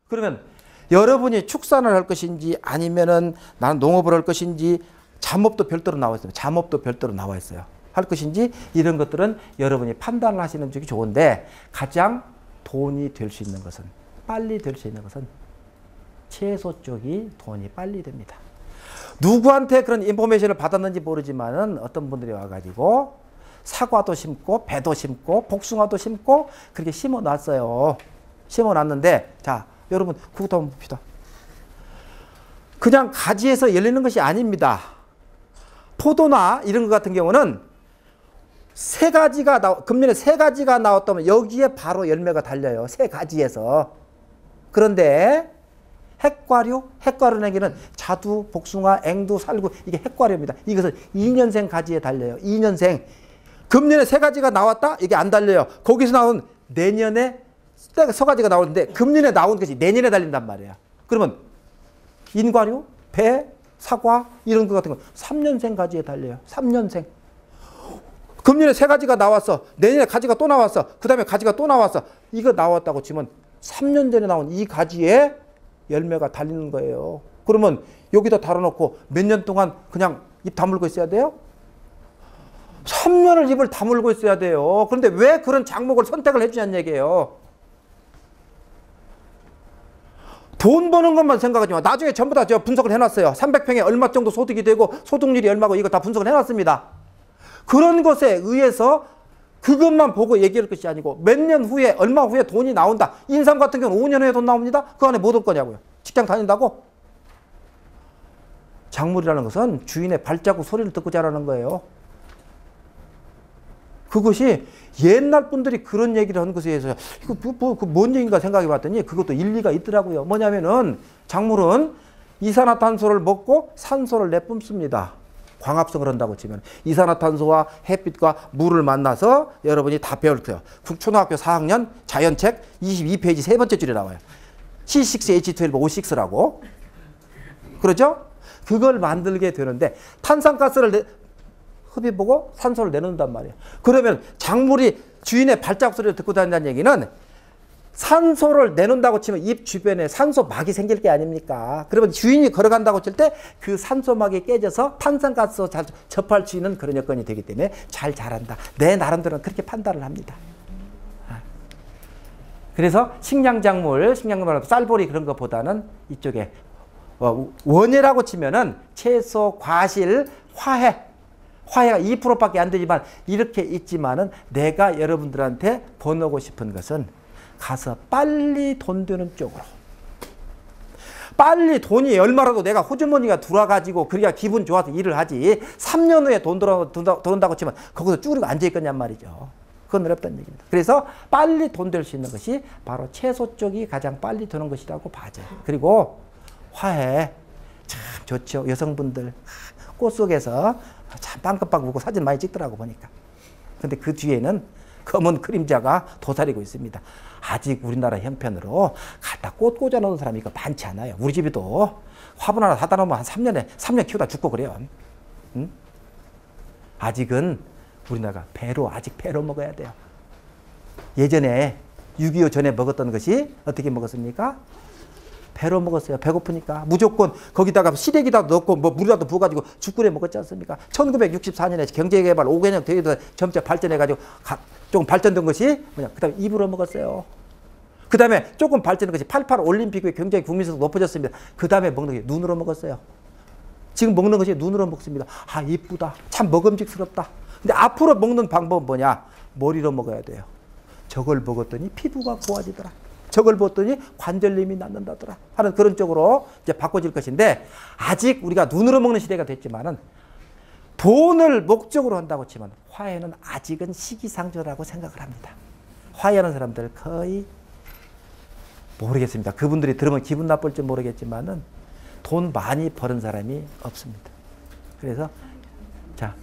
그러면 여러분이 축산을 할 것인지 아니면은 나는 농업을 할 것인지 잠업도 별도로 나와 있어요. 잠업도 별도로 나와 있어요. 할 것인지 이런 것들은 여러분이 판단을 하시는 쪽이 좋은데 가장 돈이 될 수 있는 것은 빨리 될 수 있는 것은 채소 쪽이 돈이 빨리 됩니다. 누구한테 그런 인포메이션을 받았는지 모르지만은 어떤 분들이 와가지고 사과도 심고 배도 심고 복숭아도 심고 그렇게 심어 놨어요. 심어 놨는데 자 여러분 그것도 한번 봅시다. 그냥 가지에서 열리는 것이 아닙니다. 포도나 이런 것 같은 경우는 금년에 세 가지가 나왔다면 여기에 바로 열매가 달려요. 세 가지에서. 그런데 핵과류내기는 자두, 복숭아, 앵두, 살구 이게 핵과류입니다. 이것은 2년생 가지에 달려요. 2년생. 금년에 세 가지가 나왔다? 이게 안 달려요. 거기서 나온 내년에 서가지가 나오는데 금년에 나온 것이 내년에 달린단 말이에요. 그러면 인과류, 배, 사과 이런 것 같은 거 3년생 가지에 달려요. 3년생. 금년에 세 가지가 나왔어. 내년에 가지가 또 나왔어. 그 다음에 가지가 또 나왔어. 이거 나왔다고 치면 3년 전에 나온 이 가지에 열매가 달리는 거예요. 그러면 여기다 달아놓고 몇 년 동안 그냥 입 다물고 있어야 돼요? 3년을 입을 다물고 있어야 돼요. 그런데 왜 그런 작목을 선택을 해주냐는 얘기예요. 돈 버는 것만 생각하지 마. 나중에 전부 다 분석을 해놨어요. 300평에 얼마 정도 소득이 되고 소득률이 얼마고 이거 다 분석을 해놨습니다. 그런 것에 의해서 그것만 보고 얘기할 것이 아니고 몇 년 후에 얼마 후에 돈이 나온다. 인삼 같은 경우는 5년 후에 돈 나옵니다. 그 안에 뭐 들 거냐고요. 직장 다닌다고? 작물이라는 것은 주인의 발자국 소리를 듣고 자라는 거예요. 그것이 옛날 분들이 그런 얘기를 한 것에 의해서 이거 뭔 얘기인가 생각해 봤더니 그것도 일리가 있더라고요. 뭐냐면은 작물은 이산화탄소를 먹고 산소를 내뿜습니다. 광합성을 한다고 치면 이산화탄소와 햇빛과 물을 만나서 여러분이 다 배울 거예요. 초등학교 4학년 자연책 22페이지 세 번째 줄에 나와요. C6H12O6라고. 그렇죠? 그걸 만들게 되는데 탄산가스를 흡입하고 산소를 내놓는단 말이에요. 그러면 작물이 주인의 발자국 소리를 듣고 다닌다는 얘기는 산소를 내놓는다고 치면 잎 주변에 산소막이 생길 게 아닙니까? 그러면 주인이 걸어간다고 칠 때 그 산소막이 깨져서 탄산가스 잘 접할 수 있는 그런 여건이 되기 때문에 잘 자란다. 내 나름대로는 그렇게 판단을 합니다. 그래서 식량작물, 쌀보리 그런 것보다는 이쪽에 원예라고 치면은 채소, 과실, 화해가 2%밖에 안 되지만 이렇게 있지만은 내가 여러분들한테 권하고 싶은 것은 가서 빨리 돈 되는 쪽으로. 빨리 돈이 얼마라도 내가 호주머니가 들어와가지고 그래야 기분 좋아서 일을 하지. 3년 후에 돈 들어온다고 치면 거기서 쭈그리고 앉아있겠냔 말이죠. 그건 어렵다는 얘기입니다. 그래서 빨리 돈 될 수 있는 것이 바로 채소 쪽이 가장 빨리 되는 것이라고 봐져요. 그리고 화해 참 좋죠. 여성분들 꽃 속에서 참 빵긋빵긋 웃고 사진 많이 찍더라고 보니까. 근데 그 뒤에는 검은 그림자가 도사리고 있습니다. 아직 우리나라 형편으로 갖다 꽃 꽂아놓은 사람이 이거 많지 않아요. 우리 집에도 화분 하나 사다 놓으면 한 3년 키우다 죽고 그래요. 응? 아직은 우리나라가 아직 배로 먹어야 돼요. 예전에 6.25 전에 먹었던 것이 어떻게 먹었습니까? 배로 먹었어요. 배고프니까. 무조건 거기다가 시래기다 넣고 뭐 물이라도 부어가지고 죽 끓여 먹었지 않습니까? 1964년에 경제개발 5개년 대회에서 점차 발전해가지고 조금 발전된 것이 뭐냐? 그 다음에 입으로 먹었어요. 그 다음에 조금 발전된 것이 88 올림픽 후에 굉장히 국민성도 높아졌습니다. 그 다음에 먹는 게 눈으로 먹었어요. 지금 먹는 것이 눈으로 먹습니다. 아, 이쁘다. 참 먹음직스럽다. 근데 앞으로 먹는 방법은 뭐냐? 머리로 먹어야 돼요. 저걸 먹었더니 피부가 고와지더라. 저걸 먹었더니 관절염이 낫는다더라 하는 그런 쪽으로 이제 바꿔질 것인데 아직 우리가 눈으로 먹는 시대가 됐지만은 돈을 목적으로 한다고 치면 화해는 아직은 시기상조라고 생각을 합니다. 화해하는 사람들 거의 모르겠습니다. 그분들이 들으면 기분 나쁠지 모르겠지만은 돈 많이 버는 사람이 없습니다. 그래서 자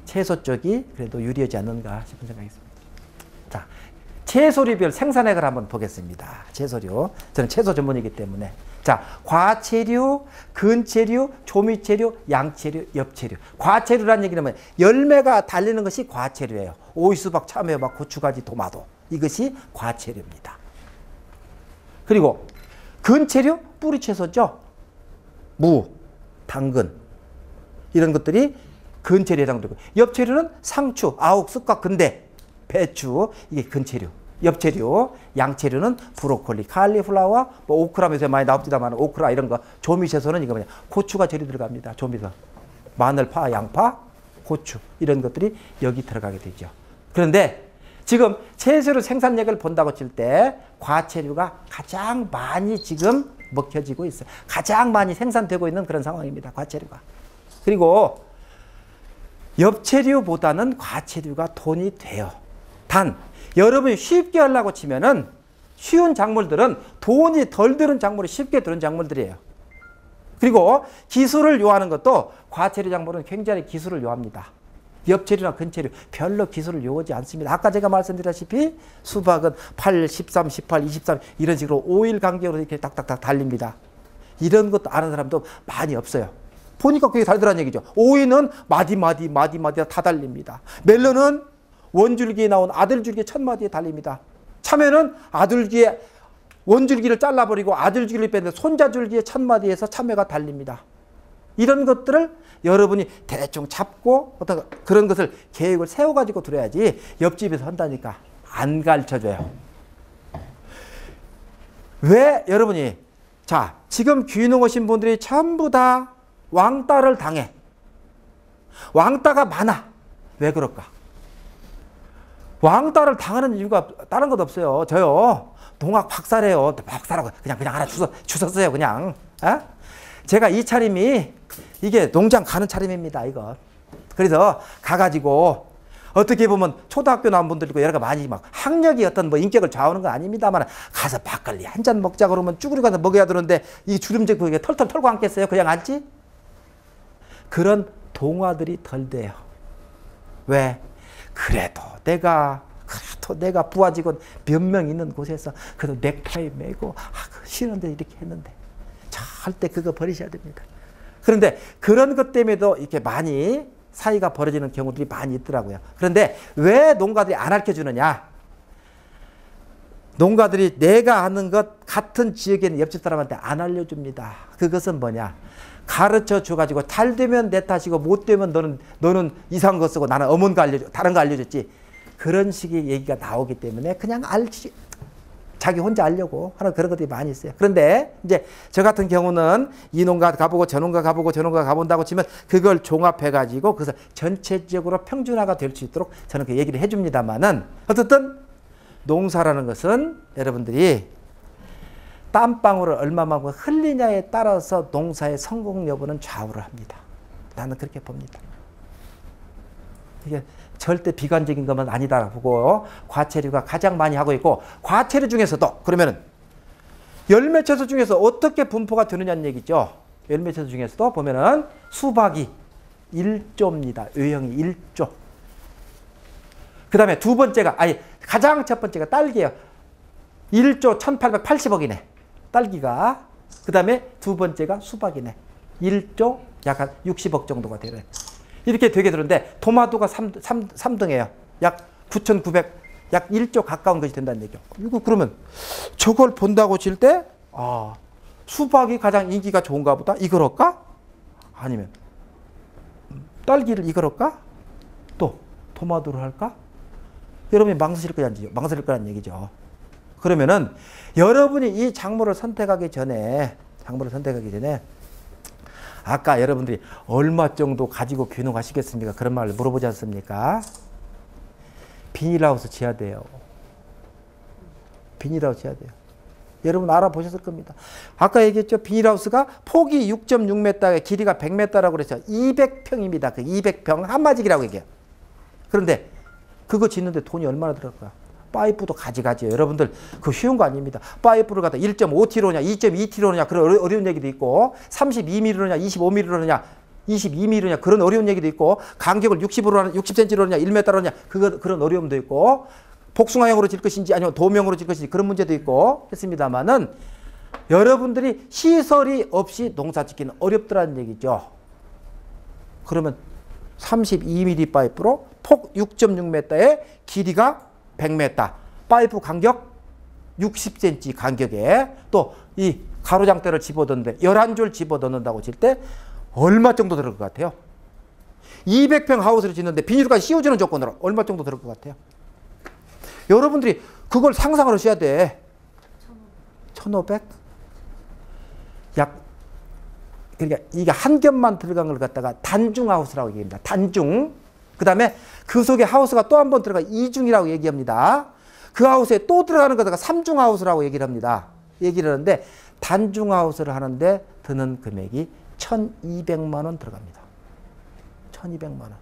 채소 쪽이 그래도 유리하지 않는가 싶은 생각이 있습니다. 자. 채소류별 생산액을 한번 보겠습니다. 채소류. 저는 채소 전문이기 때문에. 자, 과채류, 근채류, 조미채류, 양채류, 엽채류. 과채류라는 얘기는 뭐예요? 열매가 달리는 것이 과채류예요. 오이, 수박, 참외, 고추가지, 토마토. 이것이 과채류입니다. 그리고 근체류 뿌리 채소죠. 무, 당근 이런 것들이 근체류에 해당되고, 엽체류는 상추, 아욱, 쑥과 근대, 배추 이게 근체류. 엽체류, 양체류는 브로콜리, 칼리플라워, 뭐 오크라 요새 많이 나옵니다만 오크라 이런 거. 조미 채소는 이거 뭐냐, 고추가 재료 들어갑니다. 조미서 마늘, 파, 양파, 고추 이런 것들이 여기 들어가게 되죠. 그런데 지금 채소류 생산량을 본다고 칠 때 과체류가 가장 많이 지금 먹혀지고 있어요. 가장 많이 생산되고 있는 그런 상황입니다. 과체류가. 그리고 엽체류보다는 과체류가 돈이 돼요. 단 여러분이 쉽게 하려고 치면은 쉬운 작물들은 돈이 덜 드는 작물이 쉽게 드는 작물들이에요. 그리고 기술을 요하는 것도 과체류 작물은 굉장히 기술을 요합니다. 엽체류나 근체류 별로 기술을 요하지 않습니다. 아까 제가 말씀드렸다시피 수박은 8, 13, 18, 23 이런 식으로 5일 간격으로 이렇게 딱딱딱 달립니다. 이런 것도 아는 사람도 많이 없어요. 보니까 그게 달더라는 얘기죠. 오이는 마디마디 다 달립니다. 멜론은 원줄기에 나온 아들줄기에 첫 마디에 달립니다. 참외는 아들줄기에 원줄기를 잘라버리고 아들줄기를 뺐는데 손자줄기에 첫 마디에서 참외가 달립니다. 이런 것들을 여러분이 대충 잡고 어떤 그런 것을 계획을 세워가지고 들어야지 옆집에서 한다니까 안 가르쳐줘요. 왜 여러분이 자 지금 귀농 오신 분들이 전부 다 왕따를 당해. 왕따가 많아. 왜 그럴까? 왕따를 당하는 이유가 다른 것 없어요. 저요. 농학 박사래요. 박사라고 그냥 하나 주웠어요. 그냥. 에? 제가 이 차림이 이게 농장 가는 차림입니다. 이거. 그래서 가가지고 어떻게 보면 초등학교 나온 분들이고 여러 가지 많이 막 학력이 어떤 뭐 인격을 좌우하는 건 아닙니다만 가서 막걸리 한 잔 먹자 그러면 쭈그리 가서 먹어야 되는데 이 주름지 그게 털털 털고 앉겠어요? 그냥 앉지? 그런 동화들이 덜 돼요. 왜? 그래도 내가 부하 직원 몇 명 있는 곳에서 그래도 넥타이 매고 쉬는데 이렇게 했는데 절대 그거 버리셔야 됩니다. 그런데 그런 것 때문에도 이렇게 많이 사이가 벌어지는 경우들이 많이 있더라고요. 그런데 왜 농가들이 안 알려주느냐? 농가들이 내가 아는 것 같은 지역에 있는 옆집 사람한테 안 알려줍니다. 그것은 뭐냐? 가르쳐 줘가지고 잘 되면 내 탓이고 못 되면 너는 이상한 거 쓰고 나는 어머니 거 알려줘 다른 거 알려줬지. 그런 식의 얘기가 나오기 때문에 그냥 알지. 자기 혼자 알려고 하는 그런 것들이 많이 있어요. 그런데 이제 저 같은 경우는 이 농가 가보고 저 농가 가보고 저 농가 가본다고 치면 그걸 종합해가지고 그래서 전체적으로 평준화가 될 수 있도록 저는 그 얘기를 해줍니다만은 어쨌든 농사라는 것은 여러분들이 땀방울을 얼마만큼 흘리냐에 따라서 농사의 성공 여부는 좌우를 합니다. 나는 그렇게 봅니다. 이게 절대 비관적인 것은 아니다라고 보고 과체류가 가장 많이 하고 있고 과체류 중에서도 그러면은 열매 채소 중에서 어떻게 분포가 되느냐는 얘기죠. 열매 채소 중에서도 보면은 수박이 1조입니다. A형이 1조. 그 다음에 두 번째가 가장 첫 번째가 딸기예요. 1조 1880억이네. 딸기가. 그 다음에 두 번째가 수박이네. 1조 약 한 60억 정도가 되네. 이렇게 되게 되는데 토마토가 3등이에요. 약 9,900, 약 1조 가까운 것이 된다는 얘기죠. 이거 그러면 저걸 본다고 칠 때 수박이 가장 인기가 좋은가 보다. 이거랄까? 아니면 딸기를 이거랄까? 또 토마토를 할까? 여러분이 망설일 거란 얘기죠. 그러면은 여러분이 이 작물을 선택하기 전에 아까 여러분들이 얼마 정도 가지고 귀농하시겠습니까? 그런 말을 물어보지 않습니까? 비닐하우스 지어야 돼요. 비닐하우스 지어야 돼요. 여러분 알아보셨을 겁니다. 아까 얘기했죠. 비닐하우스가 폭이 6.6m에 길이가 100m라고 그랬죠. 200평입니다. 그 200평 한마직이라고 얘기해요. 그런데 그거 짓는데 돈이 얼마나 들어갈까요? 파이프도 가지가지예요. 여러분들 그거 쉬운 거 아닙니다. 파이프를 갖다 1.5T로냐 2.2T로냐 그런 어려운 얘기도 있고 32mm로냐 25mm로냐 22mm냐 그런 어려운 얘기도 있고 간격을 60으로 하냐 60cm로 하냐 1m로 하냐 그런 어려움도 있고 복숭아형으로 질 것인지 아니면 도명으로 질 것인지 그런 문제도 있고 했습니다만은 여러분들이 시설이 없이 농사 짓기는 어렵더라는 얘기죠. 그러면 32mm 파이프로 폭 6.6m에 길이가 100m, 파이프 간격 60cm 간격에 또 이 가로장대를 집어넣는데 11줄 집어넣는다고 칠 때 얼마 정도 들을 것 같아요? 200평 하우스를 짓는데 비닐까지 씌워주는 조건으로 얼마 정도 들을 것 같아요? 여러분들이 그걸 상상을 하셔야 돼. 1500? 그러니까 이게 한 겹만 들어간 걸 갖다가 단중 하우스라고 얘기합니다. 단중. 그 다음에 그 속에 하우스가 또 한 번 들어가 이중이라고 얘기합니다. 그 하우스에 또 들어가는 거다가 삼중 하우스라고 얘기를 합니다. 얘기를 하는데 단중 하우스를 하는데 드는 금액이 1200만 원 들어갑니다. 1200만 원.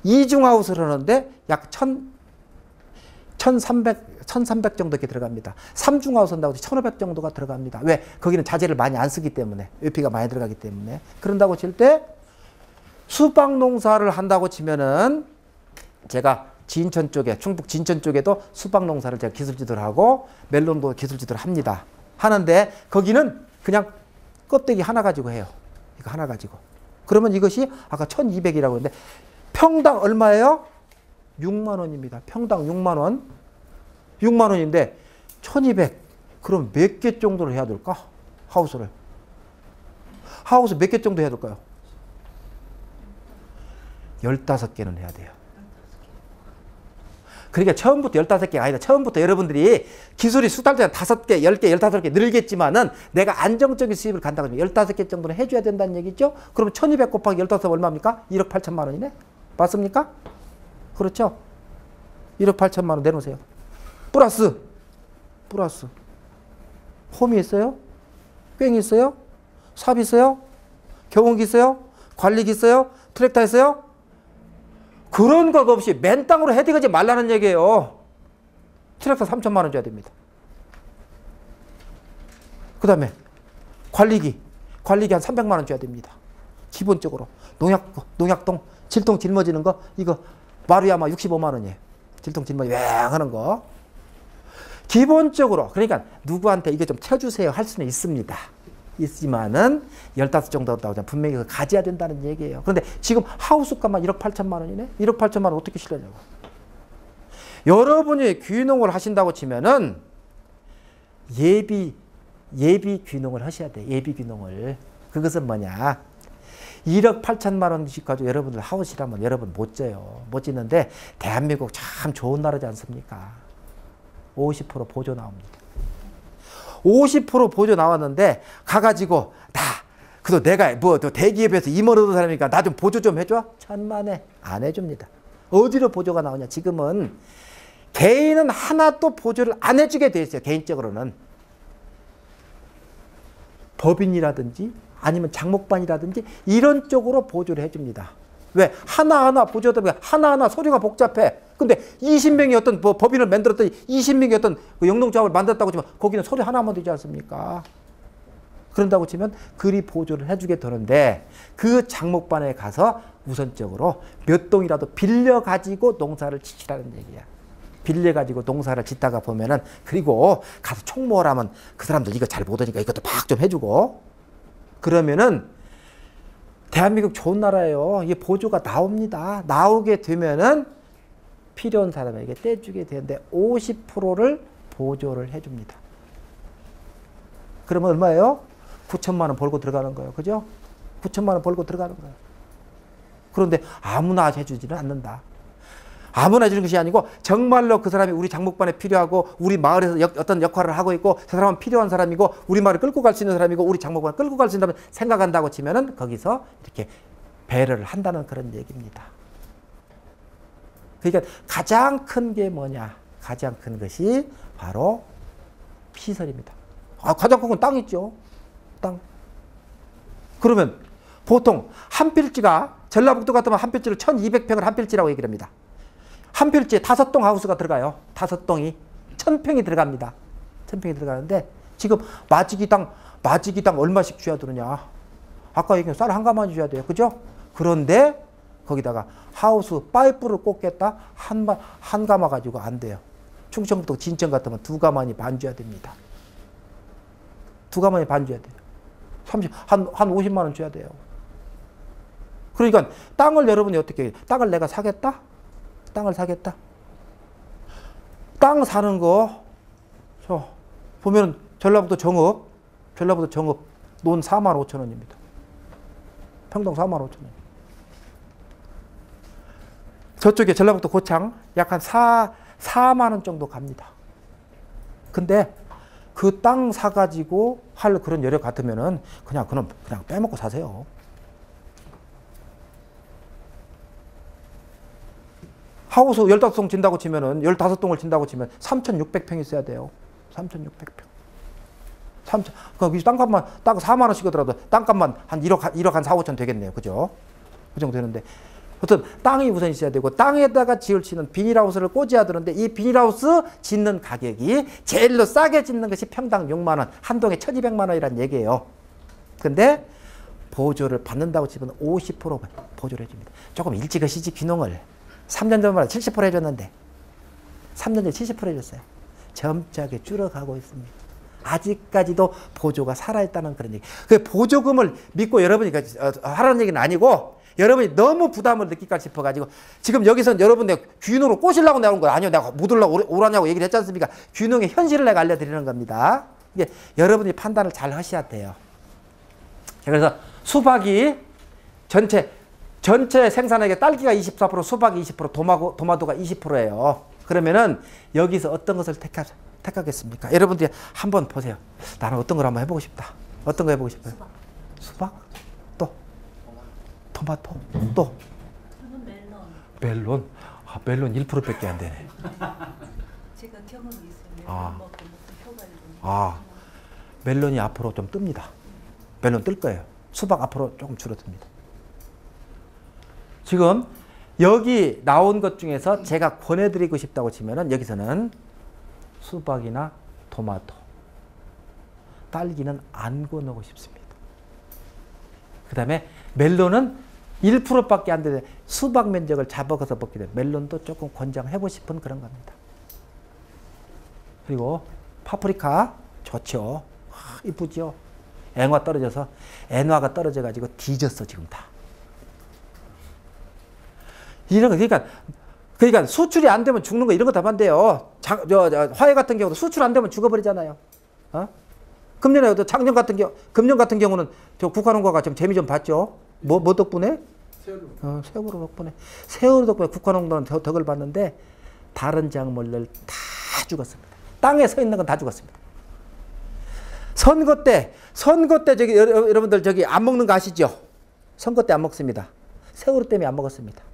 이중 하우스를 하는데 약 1300 정도 이렇게 들어갑니다. 3중 하우스 한다고 1500 정도가 들어갑니다. 왜? 거기는 자재를 많이 안 쓰기 때문에. UP가 많이 들어가기 때문에. 그런다고 칠 때 수박 농사를 한다고 치면은 제가 진천 쪽에, 충북 진천 쪽에도 수박 농사를 제가 기술지도를 하고 멜론도 기술지도를 합니다. 하는데 거기는 그냥 껍데기 하나 가지고 해요. 이거 하나 가지고. 그러면 이것이 아까 1200이라고 했는데 평당 얼마예요? 6만 원입니다. 평당 6만 원. 6만 원인데 1200. 그럼 몇 개 정도를 해야 될까? 하우스를. 하우스 몇 개 정도 해야 될까요? 15개는 해야 돼요. 그러니까 처음부터 15개가 아니다. 처음부터 여러분들이 기술이 수달되면 5개, 10개, 15개 늘겠지만은 내가 안정적인 수입을 간다고 하면 15개 정도는 해줘야 된다는 얘기죠. 그러면 1200 곱하기 15 얼마입니까? 1억 8천만 원이네? 맞습니까? 그렇죠? 1억 8천만 원 내놓으세요. 플러스. 홈이 있어요? 꽹이 있어요? 삽 있어요? 경운기 있어요? 관리기 있어요? 트랙터 있어요? 그런 것 없이 맨 땅으로 헤딩하지 말라는 얘기예요. 트랙터 3천만 원 줘야 됩니다. 그 다음에 관리기 한 300만 원 줘야 됩니다. 기본적으로. 농약동, 질통 짊어지는 거, 이거 마루야마 65만 원이에요. 질통 짊어지 왱 하는 거. 기본적으로, 그러니까 누구한테 이거 좀 쳐주세요 할 수는 있습니다. 있지만은 15 정도 한다고 분명히 가져야 된다는 얘기예요. 그런데 지금 하우스값만 1억 8천만 원이네? 1억 8천만 원 어떻게 실려냐고. 여러분이 귀농을 하신다고 치면은 예비 귀농을 하셔야 돼. 예비 귀농을. 그것은 뭐냐. 1억 8천만 원씩 가지고 여러분들 하우스라면 여러분 못 져요. 못 짓는데 대한민국 참 좋은 나라지 않습니까? 50% 보조 나옵니다. 50% 보조 나왔는데 가가지고 그래도 내가 뭐 대기업에서 임원 얻은 사람이니까 나 좀 보조 좀 해줘? 천만에 안 해줍니다. 어디로 보조가 나오냐? 지금은 개인은 하나도 보조를 안 해주게 돼 있어요. 개인적으로는. 법인이라든지 아니면 장목반이라든지 이런 쪽으로 보조를 해줍니다. 왜? 하나하나 보조하다 보니까 하나하나 서류가 복잡해. 근데 20명이 어떤 법인을 만들었더니 20명이 어떤 영농조합을 만들었다고 치면 거기는 서류 하나만 되지 않습니까? 그런다고 치면 그리 보조를 해주게 되는데 그 장목반에 가서 우선적으로 몇 동이라도 빌려가지고 농사를 지시라는 얘기야. 빌려가지고 농사를 짓다가 보면은 그리고 가서 총무를 하면 그 사람들 이거 잘 못하니까 이것도 막 좀 해주고 그러면은 대한민국 좋은 나라예요. 이게 보조가 나옵니다. 나오게 되면은 필요한 사람에게 떼주게 되는데 50%를 보조를 해줍니다. 그러면 얼마예요? 9천만 원 벌고 들어가는 거예요. 그죠? 9천만 원 벌고 들어가는 거예요. 그런데 아무나 해주지는 않는다. 아무나 해주는 것이 아니고 정말로 그 사람이 우리 장목반에 필요하고 우리 마을에서 어떤 역할을 하고 있고 그 사람은 필요한 사람이고 우리 마을을 끌고 갈 수 있는 사람이고 우리 장목반을 끌고 갈 수 있다면 생각한다고 치면은 거기서 이렇게 배려를 한다는 그런 얘기입니다. 그러니까 가장 큰 게 뭐냐? 가장 큰 것이 바로 시설입니다. 가장 큰 건 땅 있죠. 땅. 그러면 보통 한 필지가 전라북도 같으면 한 필지를 1200평을 한 필지라고 얘기를 합니다. 한 필지에 5동 하우스가 들어가요. 5동이 1000평이 들어갑니다. 1000평이 들어가는데 지금 마지기당 얼마씩 줘야 되느냐. 아까 얘기한 쌀 한 가마니 줘야 돼요. 그죠? 그런데 거기다가 하우스 파이프를 꽂겠다? 한 가마 가지고 안 돼요. 충청북도 진천 같으면 2가마니 반 줘야 됩니다. 2가마니 반 줘야 돼요. 한 50만 원 줘야 돼요. 그러니까 땅을 여러분이 어떻게 해요? 땅을 내가 사겠다? 땅을 사겠다. 땅 사는 거, 보면은 전라북도 정읍, 전라북도 정읍 논 45,000원입니다. 평당 45,000원. 저쪽에 전라북도 고창 약 한 4만 원 정도 갑니다. 근데 그 땅 사가지고 할 그런 여력 같으면은 그냥 빼먹고 사세요. 하우스 15동 진다고 치면은 15동을 진다고 치면 3,600평 있어야 돼요. 3,600평. 그 땅값만 딱 4만 원씩 하더라도 땅값만 한 1억 한 4, 5천 되겠네요. 그죠? 그 정도 되는데 어떤 땅이 우선 있어야 되고 땅에다가 지을 수 있는 비닐하우스를 꽂아야 되는데 이 비닐하우스 짓는 가격이 제일로 싸게 짓는 것이 평당 6만 원, 한 동에 1,200만 원이란 얘기예요. 근데 보조를 받는다고 치면 50% 보조를 해줍니다. 조금 일찍 하시지 귀농을 3년 전만 70% 해줬는데 3년 전에 70% 해줬어요. 점차게 줄어가고 있습니다. 아직까지도 보조가 살아있다는 그런 얘기. 그 보조금을 믿고 여러분이 하라는 얘기는 아니고 여러분이 너무 부담을 느낄까 싶어가지고 지금 여기서 여러분 내가 귀농으로 꼬시려고 나온 거 아니에요. 내가 못 오라냐고 얘기를 했지 않습니까? 귀농의 현실을 내가 알려드리는 겁니다. 이게 여러분이 판단을 잘 하셔야 돼요. 그래서 수박이 전체 생산액의 딸기가 24%, 수박이 20%, 도마도가 20%예요. 그러면은 여기서 어떤 것을 택하겠습니까? 여러분들이 한번 보세요. 나는 어떤 걸 한번 해보고 싶다. 어떤 거 해보고 싶어요? 수박? 또? 토마토? 또? 멜론? 아, 멜론 1%밖에 안 되네. 제가 경험이 있어요. 멜론이 앞으로 좀 뜹니다. 멜론 뜰 거예요. 수박 앞으로 조금 줄어듭니다. 지금 여기 나온 것 중에서 제가 권해드리고 싶다고 치면은 여기서는 수박이나 토마토, 딸기는 안 권하고 싶습니다. 그 다음에 멜론은 1%밖에 안 되는데 수박 면적을 잡아서 먹게 돼요. 멜론도 조금 권장해보고 싶은 그런 겁니다. 그리고 파프리카 좋죠. 이쁘죠. 앵화 떨어져서 엔화가 떨어져가지고 뒤졌어 지금 다. 이런 거 그러니까 수출이 안 되면 죽는 거 이런 거 다 반대요. 화훼 같은 경우도 수출 안 되면 죽어버리잖아요. 금년 금년 같은 경우는 저 국화농가가 좀 재미 좀 봤죠. 뭐 덕분에? 세월호 덕분에. 세월호 덕분에 국화농가는 덕을 봤는데 다른 작물들 다 죽었습니다. 땅에 서 있는 건 다 죽었습니다. 선거 때 여러분들 저기 안 먹는 거 아시죠? 선거 때 안 먹습니다. 세월호 때문에 안 먹었습니다.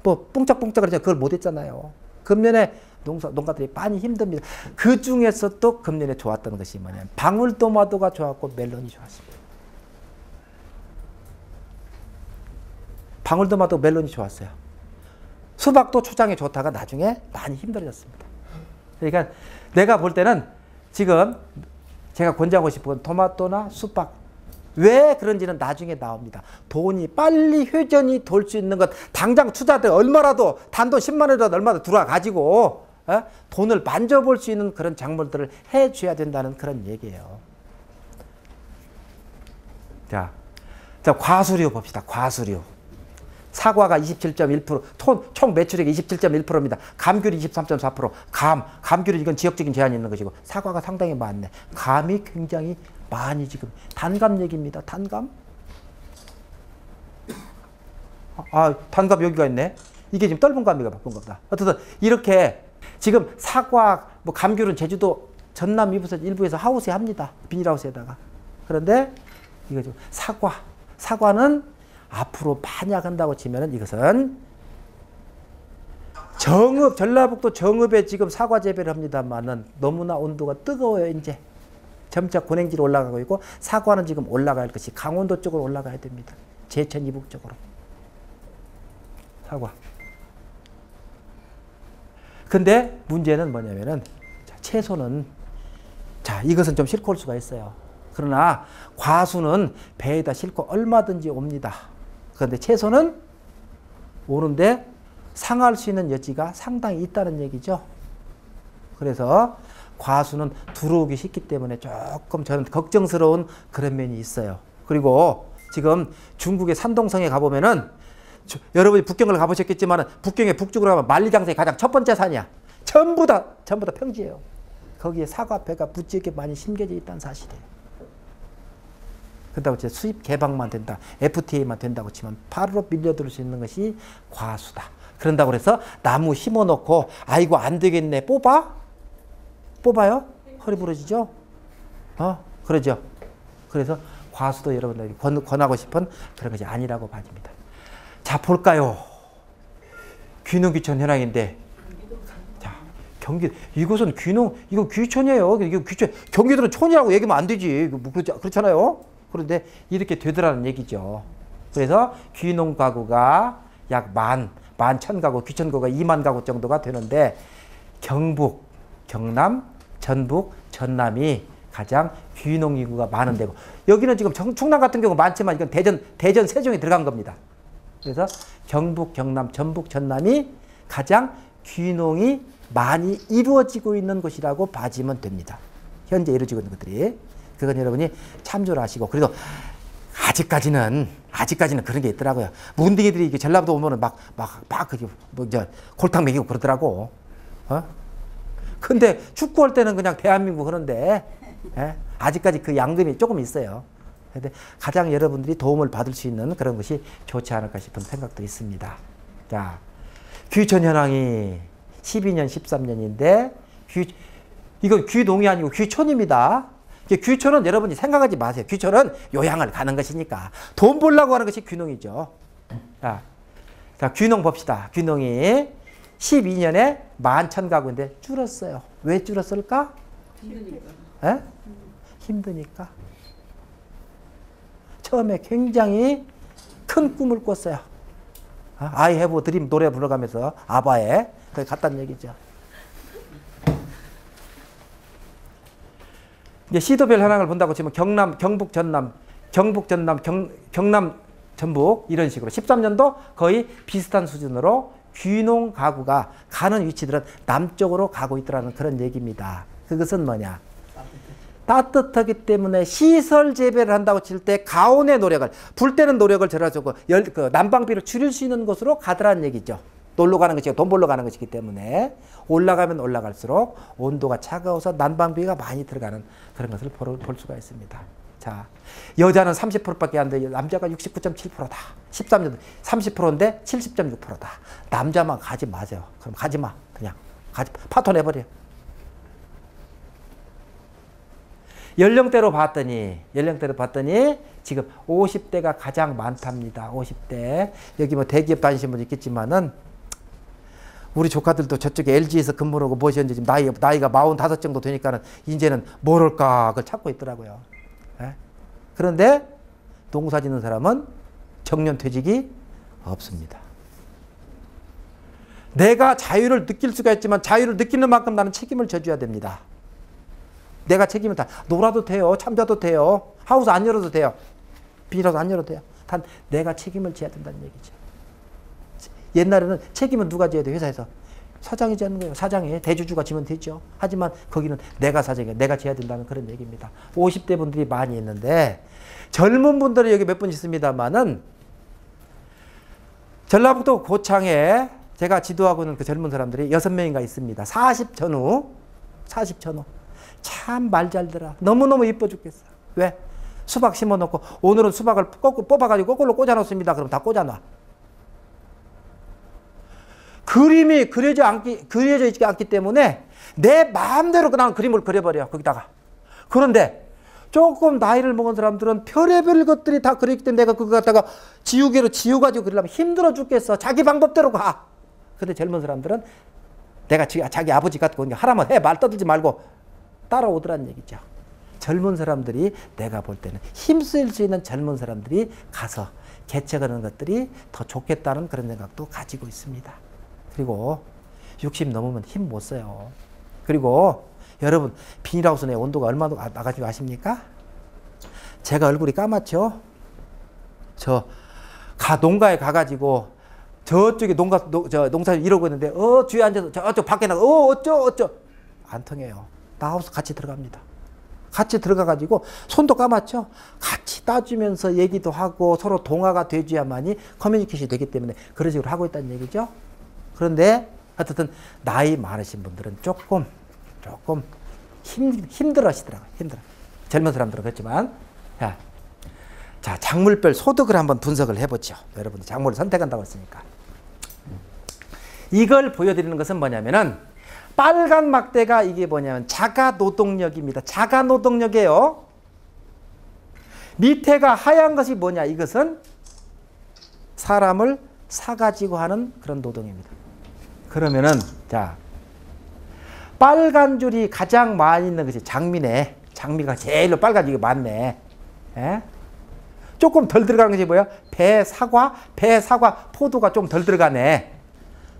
뭐 뿡짝뿡짝 그러죠. 그걸 못 했잖아요. 금년에 농가들이 많이 힘듭니다. 그 중에서 또 금년에 좋았던 것이 뭐냐면 방울토마토가 좋았고 멜론이 좋았습니다. 방울토마토 멜론이 좋았어요. 수박도 초장에 좋다가 나중에 많이 힘들어졌습니다. 그러니까 내가 볼 때는 지금 제가 권장하고 싶은 토마토나 수박 왜 그런지는 나중에 나옵니다. 돈이 빨리 회전이 돌 수 있는 것 당장 투자들 얼마라도 단돈 10만 원이라도 얼마라도 들어가지고 돈을 만져볼 수 있는 그런 작물들을 해줘야 된다는 그런 얘기예요. 자, 과수류 봅시다. 과수류. 사과가 27.1%, 총 매출액이 27.1%입니다. 감귤이 23.4%, 감귤은 이건 지역적인 제한이 있는 것이고 사과가 상당히 많네. 감이 굉장히 많이 지금 단감 얘기입니다. 단감? 단감 여기가 있네. 이게 지금 떫은 감이가 바꾼 겁니다. 어쨌든 이렇게 지금 사과, 뭐 감귤은 제주도 전남 일부에서 하우스에 합니다. 비닐하우스에다가. 그런데 이거 좀 사과는 앞으로 만약 한다고 치면은 이것은 전라북도 정읍에 지금 사과 재배를 합니다만은 너무나 온도가 뜨거워요. 이제 점차 고냉지로 올라가고 있고 사과는 지금 올라갈 것이 강원도 쪽으로 올라가야 됩니다. 제천 이북 쪽으로. 사과. 근데 문제는 뭐냐면은 채소는 이것은 좀 싣고 올 수가 있어요. 그러나 과수는 배에다 싣고 얼마든지 옵니다. 그런데 채소는 오는데 상할 수 있는 여지가 상당히 있다는 얘기죠. 그래서 과수는 들어오기 쉽기 때문에 조금 저는 걱정스러운 그런 면이 있어요. 그리고 지금 중국의 산동성에 가보면은 여러분이 북경을 가보셨겠지만 북경의 북쪽으로 가면 만리장성이 가장 첫 번째 산이야. 전부 다 평지예요. 거기에 사과배가 부쩍게 많이 심겨져 있다는 사실이에요. 그렇다고 이제 수입 개방만 된다, FTA만 된다고 치면 바로 밀려들 수 있는 것이 과수다. 그런다고 해서 나무 심어놓고 아이고 안 되겠네 뽑아요? 허리 부러지죠? 그러죠. 그래서 과수도 여러분들에게 권하고 싶은 그런 것이 아니라고 봐집니다. 자, 볼까요? 귀농귀촌 현황인데, 자, 이곳은 이거 귀촌이에요. 이거 귀촌. 경기도는 촌이라고 얘기하면 안 되지. 그렇잖아요. 그런데 이렇게 되더라는 얘기죠. 그래서 귀농 가구가 약 11,000가구, 귀촌 가구가 2만 가구 정도가 되는데, 경북, 경남, 전북, 전남이 가장 귀농 인구가 많은 데고, 여기는 지금 충남 같은 경우 많지만 이건 대전, 세종이 들어간 겁니다. 그래서 경북, 경남, 전북, 전남이 가장 귀농이 많이 이루어지고 있는 곳이라고 봐지면 됩니다. 현재 이루어지고 있는 것들이. 그건 여러분이 참조를 하시고, 그래도 아직까지는 그런 게 있더라고요. 문둥이들이 전라도 오면은 골탕 먹이고 그러더라고. 근데 축구할 때는 그냥 대한민국 하는데, 아직까지 그 양금이 조금 있어요. 근데 가장 여러분들이 도움을 받을 수 있는 그런 것이 좋지 않을까 싶은 생각도 있습니다. 자, 귀촌 현황이 12년, 13년인데, 이건 귀농이 아니고 귀촌입니다. 귀촌은 여러분이 생각하지 마세요. 귀촌은 요양을 가는 것이니까. 돈 벌려고 하는 것이 귀농이죠. 자, 귀농 봅시다. 귀농이 12년에 11,000가구인데 줄었어요. 왜 줄었을까? 힘드니까. 힘드니까. 처음에 굉장히 큰 꿈을 꿨어요. I have a dream 노래 불러가면서 아바에 거기 갔다는 얘기죠. 이제 시도별 현황을 본다고 치면 경북, 전남, 경남, 전북 이런 식으로 13년도 거의 비슷한 수준으로 귀농 가구가 가는 위치들은 남쪽으로 가고 있더라는 그런 얘기입니다. 그것은 뭐냐? 따뜻하기 때문에 시설 재배를 한다고 칠 때 가온의 노력을, 불 때는 노력을 절하주고 난방비를 줄일 수 있는 곳으로 가더라는 얘기죠. 놀러 가는 것이 돈 벌러 가는 것이기 때문에 올라가면 올라갈수록 온도가 차가워서 난방비가 많이 들어가는 그런 것을 볼 수가 있습니다. 자, 여자는 30%밖에 안 돼요. 남자가 69.7%다. 13년 30%인데 70.6%다. 남자만 가지 마세요. 그럼 가지 마. 그냥 파토 내버려. 연령대로 봤더니 지금 50대가 가장 많답니다. 50대. 여기 뭐 대기업 다니시는 분 있겠지만은 우리 조카들도 저쪽에 LG에서 근무를 하고 무엇이었는지 지금 나이가 45 정도 되니까는 이제는 뭘 할까 그걸 찾고 있더라고요. 그런데 농사 짓는 사람은 정년퇴직이 없습니다. 내가 자유를 느낄 수가 있지만 자유를 느끼는 만큼 나는 책임을 져줘야 됩니다. 내가 책임을 다 놀아도 돼요. 참자도 돼요. 하우스 안 열어도 돼요. 비닐하우스 안 열어도 돼요. 단 내가 책임을 져야 된다는 얘기죠. 옛날에는 책임은 누가 져야 돼요? 회사에서. 사장이 지는 거예요. 사장이 대주주가 지면 되죠. 하지만 거기는 내가 사장이에요. 내가 져야 된다는 그런 얘기입니다. 50대 분들이 많이 있는데 젊은 분들이 여기 몇 분 있습니다만은 전라북도 고창에 제가 지도하고 있는 그 젊은 사람들이 6명인가 있습니다. 40 전후. 참 말 잘 들어. 너무너무 이뻐 죽겠어. 왜? 수박 심어놓고 오늘은 수박을 뽑아가지고 거꾸로 꽂아놓습니다. 그럼 다 꽂아놔. 그림이 그려져 있지 않기 때문에 내 마음대로 그냥 그림을 그려버려. 거기다가. 그런데 조금 나이를 먹은 사람들은 별의별 것들이 다 그려있기 때문에 내가 그거 갖다가 지우개로 지워가지고 그리려면 힘들어 죽겠어. 자기 방법대로 가. 근데 젊은 사람들은 내가 자기 아버지 같고 하라면 해. 말 떠들지 말고 따라오더란 얘기죠. 젊은 사람들이 내가 볼 때는 힘쓸 수 있는 젊은 사람들이 가서 개척하는 것들이 더 좋겠다는 그런 생각도 가지고 있습니다. 그리고 60 넘으면 힘 못 써요. 그리고 여러분 비닐하우스 내 온도가 얼마나 나가지고 아십니까? 제가 얼굴이 까맣죠? 농가에 가가지고 저쪽에 농사 이러고 있는데 뒤에 앉아서 저쪽 밖에 나가 어쩌 안 통해요. 나 하우스 같이 들어갑니다. 같이 들어가가지고 손도 까맣죠? 같이 따주면서 얘기도 하고 서로 동화가 되줘야만이 커뮤니케이션이 되기 때문에 그런 식으로 하고 있다는 얘기죠. 그런데 어쨌든 나이 많으신 분들은 조금 힘들어 하시더라고요. 젊은 사람들은 그렇지만. 자, 자, 작물별 소득을 한번 분석을 해보죠. 여러분들 작물을 선택한다고 했으니까. 이걸 보여드리는 것은 뭐냐면은 빨간 막대가 이게 뭐냐면 자가 노동력입니다. 자가 노동력이에요. 밑에가 하얀 것이 뭐냐? 이것은 사람을 사가지고 하는 그런 노동입니다. 그러면은 자, 빨간 줄이 가장 많이 있는 것이 장미네. 장미가 제일로 빨간 줄이 많네. 에? 조금 덜 들어가는 것이 뭐야? 배, 사과, 포도가 좀 덜 들어가네.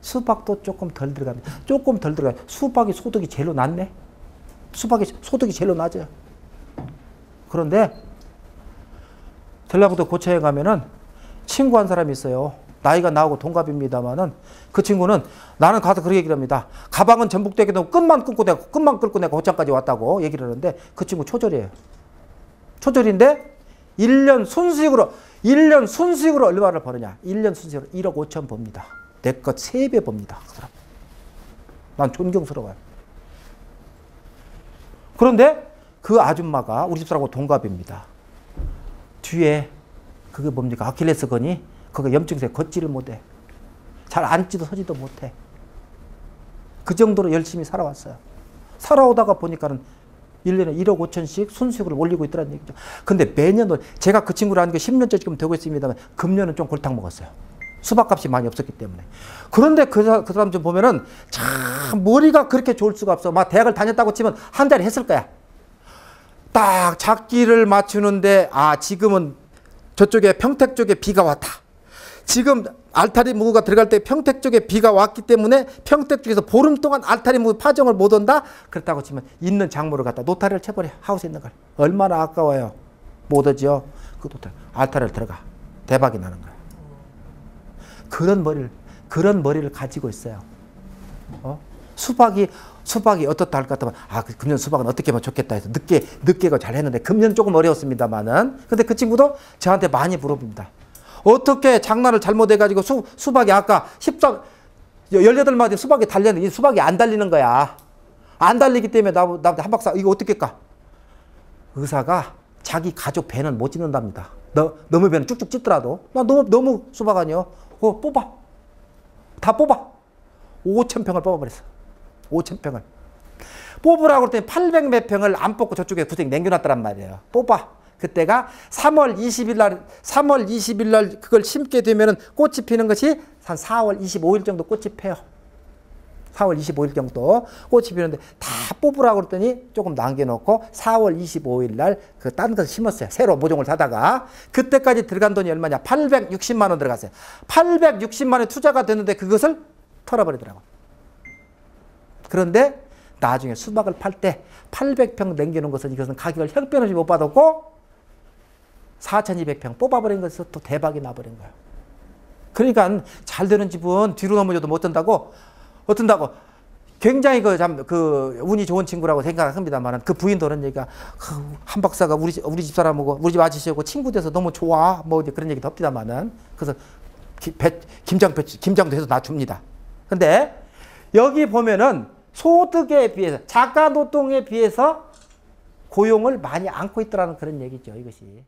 수박도 조금 덜 들어가네. 조금 덜 들어가네. 수박이 소득이 제일로 낮네. 수박이 소득이 제일로 낮아요. 그런데 전라북도 고창에 가면은 친구 한 사람이 있어요. 나이가 나하고 동갑입니다만은 그 친구는 나는 가서 그렇게 얘기를 합니다. 가방은 전북대게 놓고 끝만 끊고 내가 고창까지 왔다고 얘기를 하는데 그 친구 초졸이에요. 초졸인데 1년 순수익으로 얼마를 버느냐? 1년 순수익으로 1억 5천 법니다. 내 것 3배 법니다. 그 사람. 난 존경스러워요. 그런데 그 아줌마가 우리 집사람하고 동갑입니다. 뒤에 그게 뭡니까? 아킬레스건이 그거 염증세 걷지를 못해. 잘 앉지도 서지도 못해. 그 정도로 열심히 살아왔어요. 살아오다가 보니까는 1년에 1억 5천씩 순수익을 올리고 있더라는 얘기죠. 근데 매년 제가 그 친구를 아는 게 10년째 지금 되고 있습니다만 금년은 좀 골탕 먹었어요. 수박값이 많이 없었기 때문에. 그런데 그 사람 좀 보면은 참 머리가 그렇게 좋을 수가 없어. 막 대학을 다녔다고 치면 한 자리 했을 거야. 딱 작기를 맞추는데 지금은 저쪽에 평택 쪽에 비가 왔다. 지금 알타리 무가 들어갈 때 평택 쪽에 비가 왔기 때문에 평택 쪽에서 보름 동안 알타리 무 파종을 못 온다. 그렇다고 치면 있는 작물을 갖다 노타리를 쳐버려. 하우스에 있는 걸. 얼마나 아까워요. 못 오죠. 그 노타리 알타리를 들어가. 대박이 나는 거야. 그런 머리를 가지고 있어요. 수박이 어떻다 할 것 같으면 금년 수박은 어떻게 하면 좋겠다 해서 늦게가 잘 했는데 금년 조금 어려웠습니다만은 근데 그 친구도 저한테 많이 물어봅니다. 어떻게 장난을 잘못해가지고 수박이 아까 18마디 수박이 달렸는데 이 수박이 안 달리는 거야. 안 달리기 때문에 나한테 한 박사 이거 어떻게 할까? 의사가 자기 가족 배는 못 찢는답니다. 너무 배는 쭉쭉 찢더라도 나 너무 수박 아니요. 뽑아. 다 뽑아. 5,000평을 뽑아버렸어. 5,000평을. 뽑으라고 그랬더니 800 몇 평을 안 뽑고 저쪽에 구석에 남겨놨더란 말이에요. 뽑아. 그때가 3월 20일 날 그걸 심게 되면은 꽃이 피는 것이 한 4월 25일 정도 꽃이 펴요. 4월 25일 정도 꽃이 피는데 다 뽑으라고 그랬더니 조금 남겨놓고 4월 25일 날 그 딴 것을 심었어요. 새로 모종을 사다가. 그때까지 들어간 돈이 얼마냐? 860만 원 들어갔어요. 860만 원이 투자가 됐는데 그것을 털어버리더라고. 그런데 나중에 수박을 팔 때 800평 남겨놓은 것은 이것은 가격을 형편없이 못 받았고 4,200평 뽑아버린 것에서 또 대박이 나버린 거예요. 그러니까 잘 되는 집은 뒤로 넘어져도 못 든다고 굉장히 운이 좋은 친구라고 생각합니다만 그 부인도 그런 얘기가 한 박사가 우리 집사람하고 우리 집 아저씨하고 친구 돼서 너무 좋아 뭐 그런 얘기도 합니다만은 그래서 김장도 해서 놔줍니다. 근데 여기 보면은 소득에 비해서 자가 노동에 비해서 고용을 많이 안고 있더라는 그런 얘기죠. 이것이.